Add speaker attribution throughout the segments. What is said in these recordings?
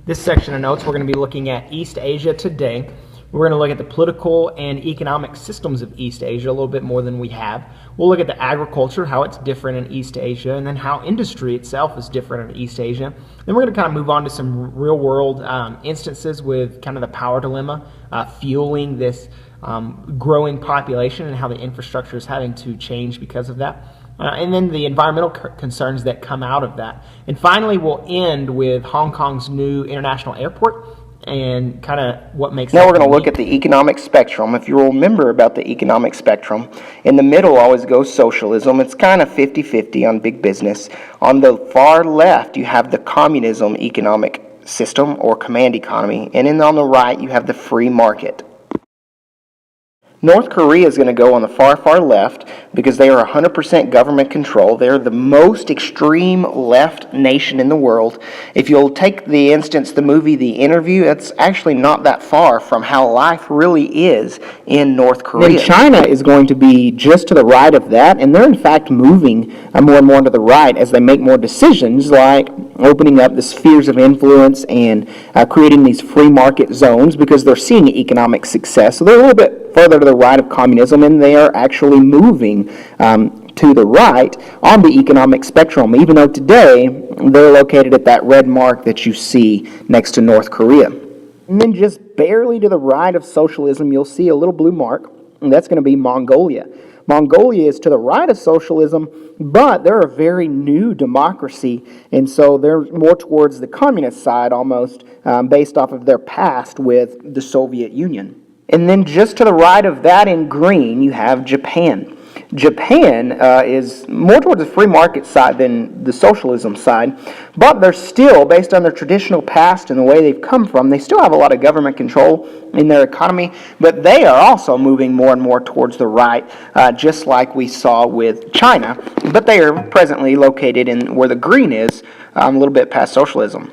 Speaker 1: This section of notes, we're going to be looking at East Asia today. We're going to look at the political and economic systems of East Asia a little bit more than we have. We'll look at the agriculture, how it's different in East Asia, and then how industry itself is different in East Asia. Then we're going to kind of move on to some real-world instances with kind of the power dilemma fueling this growing population and how the infrastructure is having to change because of that. And then the environmental concerns that come out of that. And finally, we'll end with Hong Kong's new international airport and kind of what makes
Speaker 2: Now we're going to look at the economic spectrum. If you remember about the economic spectrum, in the middle always goes socialism. It's kind of 50-50 on big business. On the far left, you have the communism economic system or command economy. And then on the right, you have the free market. North Korea is going to go on the far, far left because they are 100% government control. They're the most extreme left nation in the world. If you'll take the movie The Interview, it's actually not that far from how life really is in North Korea.
Speaker 3: Then China is going to be just to the right of that, and they're in fact moving more and more to the right as they make more decisions like opening up the spheres of influence and creating these free market zones because they're seeing economic success. So they're a little bit further to the right of communism, and they are actually moving to the right on the economic spectrum, even though today they're located at that red mark that you see next to North Korea. And then just barely to the right of socialism, you'll see a little blue mark, and that's going to be Mongolia. Mongolia is to the right of socialism, but they're a very new democracy, and so they're more towards the communist side almost, based off of their past with the Soviet Union. And then just to the right of that in green, you have Japan. Japan is more towards the free market side than the socialism side, but they're still, based on their traditional past and the way they've come from, they still have a lot of government control in their economy, but they are also moving more and more towards the right, just like we saw with China, but they are presently located in where the green is, a little bit past socialism.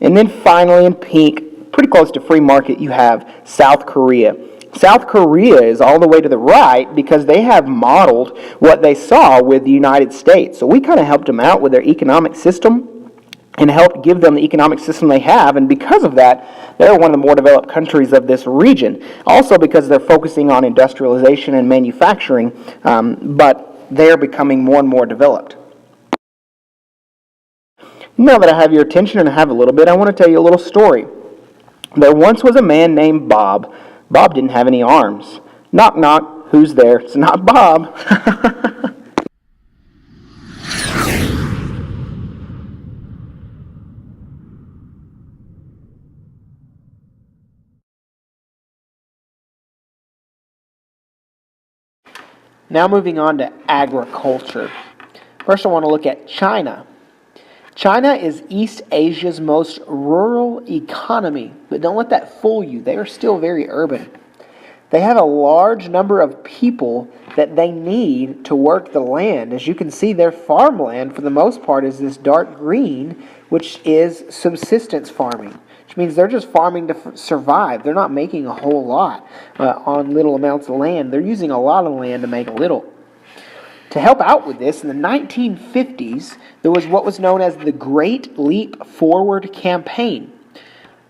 Speaker 3: And then finally in pink, pretty close to free market, you have South Korea. South Korea is all the way to the right because they have modeled what they saw with the United States. So we kind of helped them out with their economic system and helped give them the economic system they have. And because of that, they're one of the more developed countries of this region. Also because they're focusing on industrialization and manufacturing, but they're becoming more and more developed. Now that I have your attention and I have a little bit, I want to tell you a little story. There once was a man named Bob. Bob didn't have any arms. Knock, knock. Who's there? It's not Bob.
Speaker 1: Now moving on to agriculture. First I want to look at China. China is East Asia's most rural economy, but don't let that fool you. They are still very urban. They have a large number of people that they need to work the land. As you can see, their farmland, for the most part, is this dark green, which is subsistence farming, which means they're just farming to survive. They're not making a whole lot on little amounts of land. They're using a lot of land to make little. To help out with this, in the 1950s, there was what was known as the Great Leap Forward campaign.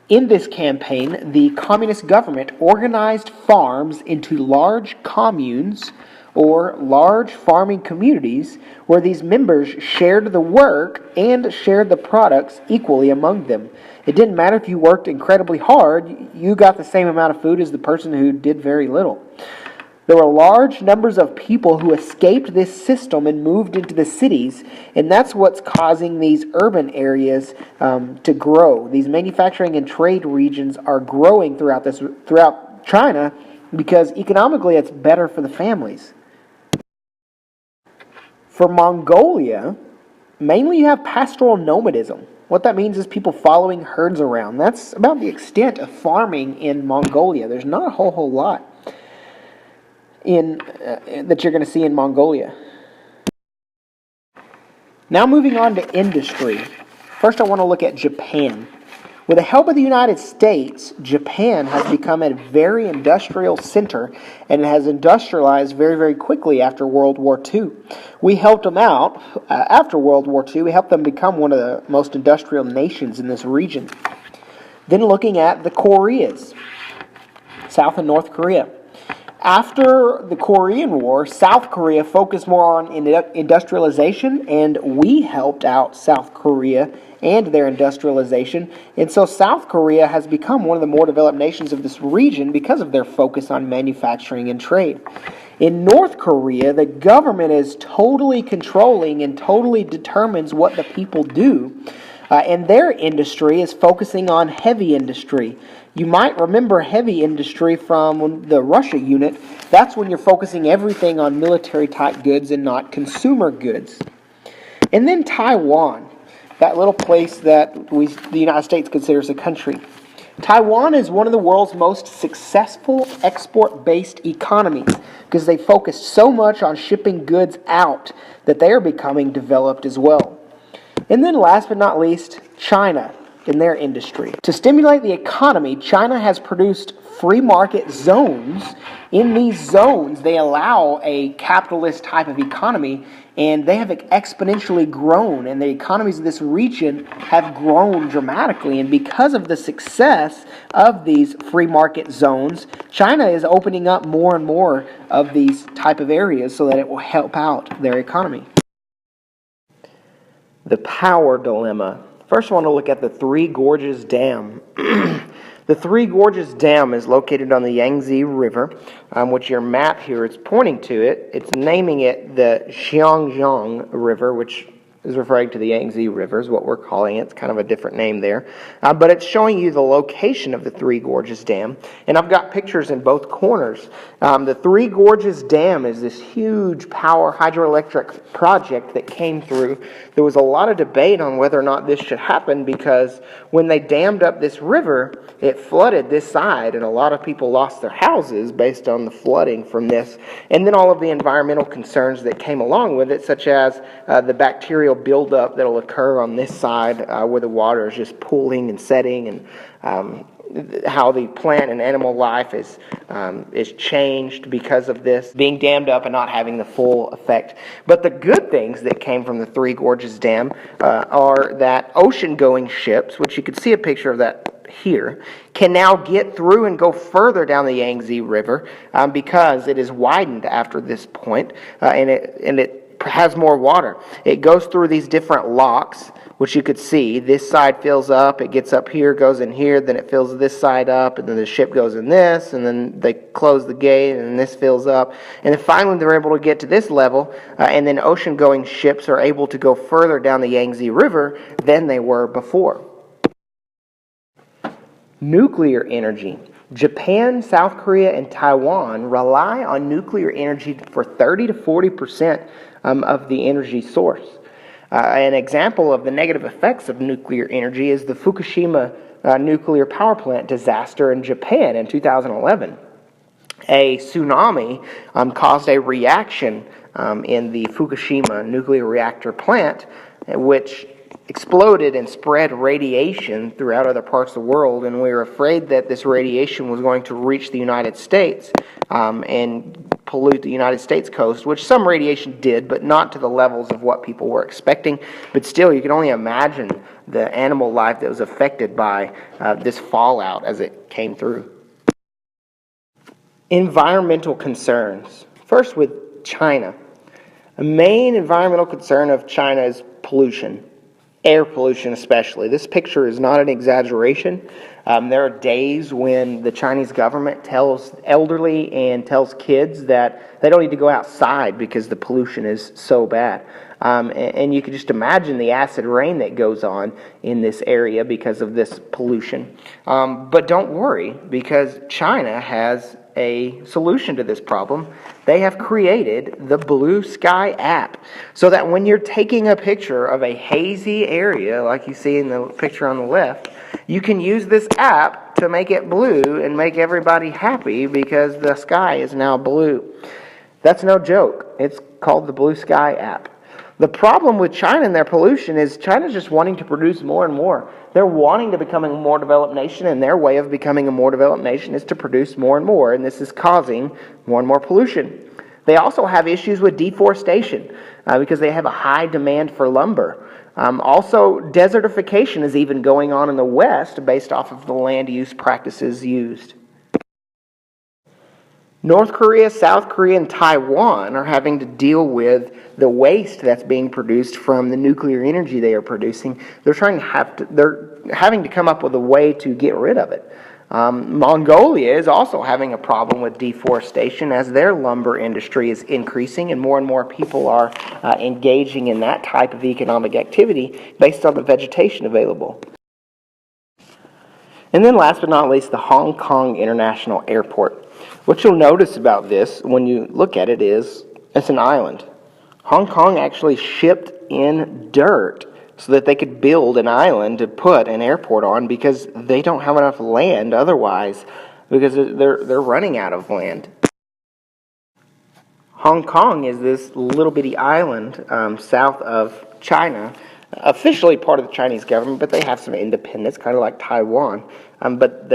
Speaker 1: In this campaign, the communist government organized farms into large communes or large farming communities where these members shared the work and shared the products equally among them. It didn't matter if you worked incredibly hard, you got the same amount of food as the person who did very little. There were large numbers of people who escaped this system and moved into the cities, and that's what's causing these urban areas to grow. These manufacturing and trade regions are growing throughout China because economically it's better for the families. For Mongolia, mainly you have pastoral nomadism. What that means is people following herds around. That's about the extent of farming in Mongolia. There's not a whole lot that you're going to see in Mongolia. Now moving on to industry. First I want to look at Japan. With the help of the United States, Japan has become a very industrial center, and it has industrialized very, very quickly after World War II. We helped them out after World War II. We helped them become one of the most industrial nations in this region. Then looking at the Koreas, South and North Korea. After the Korean War, South Korea focused more on industrialization, and we helped out South Korea and their industrialization. And so South Korea has become one of the more developed nations of this region because of their focus on manufacturing and trade. In North Korea, the government is totally controlling and totally determines what the people do. And their industry is focusing on heavy industry. You might remember heavy industry from the Russia unit. That's when you're focusing everything on military-type goods and not consumer goods. And then Taiwan, that little place that the United States considers a country. Taiwan is one of the world's most successful export-based economies because they focus so much on shipping goods out that they are becoming developed as well. And then last but not least, China in their industry. To stimulate the economy, China has produced free market zones. In these zones, they allow a capitalist type of economy, and they have exponentially grown, and the economies of this region have grown dramatically. And because of the success of these free market zones, China is opening up more and more of these type of areas so that it will help out their economy. The power dilemma. First, I want to look at the Three Gorges Dam. The Three Gorges Dam is located on the Yangtze River, which your map here is pointing to it. It's naming it the Xiangjiang River, which is referring to the Yangtze River, is what we're calling it. It's kind of a different name there. But it's showing you the location of the Three Gorges Dam. And I've got pictures in both corners. The Three Gorges Dam is this huge power hydroelectric project that came through. There was a lot of debate on whether or not this should happen because when they dammed up this river, it flooded this side, and a lot of people lost their houses based on the flooding from this. And then all of the environmental concerns that came along with it, such as the bacterial buildup that will occur on this side where the water is just pooling and setting, and how the plant and animal life is changed because of this being dammed up and not having the full effect. But the good things that came from the Three Gorges Dam are that ocean-going ships, which you can see a picture of that here, can now get through and go further down the Yangtze River because it is widened after this point, and it has more water. It goes through these different locks, which you could see. This side fills up, it gets up here, goes in here, then it fills this side up, and then the ship goes in this, and then they close the gate, and this fills up. And then finally they're able to get to this level, and then ocean-going ships are able to go further down the Yangtze River than they were before. Nuclear energy. Japan, South Korea, and Taiwan rely on nuclear energy for 30 to 40% of the energy source. An example of the negative effects of nuclear energy is the Fukushima nuclear power plant disaster in Japan in 2011. A tsunami caused a reaction in the Fukushima nuclear reactor plant, which exploded and spread radiation throughout other parts of the world, and we were afraid that this radiation was going to reach the United States and pollute the United States coast, which some radiation did, but not to the levels of what people were expecting. But still, you can only imagine the animal life that was affected by this fallout as it came through. Environmental concerns. First, with China. A main environmental concern of China is pollution. Air pollution especially. This picture is not an exaggeration. There are days when the Chinese government tells elderly and tells kids that they don't need to go outside because the pollution is so bad. And you can just imagine the acid rain that goes on in this area because of this pollution. But don't worry, because China has a solution to this problem. They have created the Blue Sky app so that when you're taking a picture of a hazy area, like you see in the picture on the left, you can use this app to make it blue and make everybody happy because the sky is now blue. That's no joke. It's called the Blue Sky app. The problem with China and their pollution is China's just wanting to produce more and more. They're wanting to become a more developed nation, and their way of becoming a more developed nation is to produce more and more, and this is causing more and more pollution. They also have issues with deforestation because they have a high demand for lumber.
Speaker 2: Also, desertification is even going on in the West based off of the land use practices used. North Korea, South Korea, and Taiwan are having to deal with the waste that's being produced from the nuclear energy they are producing. They're having to come up with a way to get rid of it. Mongolia is also having a problem with deforestation as their lumber industry is increasing and more people are engaging in that type of economic activity based on the vegetation available. And then last but not least, the Hong Kong International Airport. What you'll notice about this when you look at it is it's an island. Hong Kong actually shipped in dirt so that they could build an island to put an airport on because they don't have enough land otherwise because they're running out of land. Hong Kong is this little bitty island south of China, officially part of the Chinese government, but they have some independence, kind of like Taiwan. But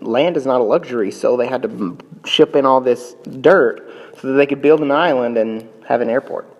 Speaker 2: land is not a luxury, so they had to ship in all this dirt so that they could build an island and have an airport.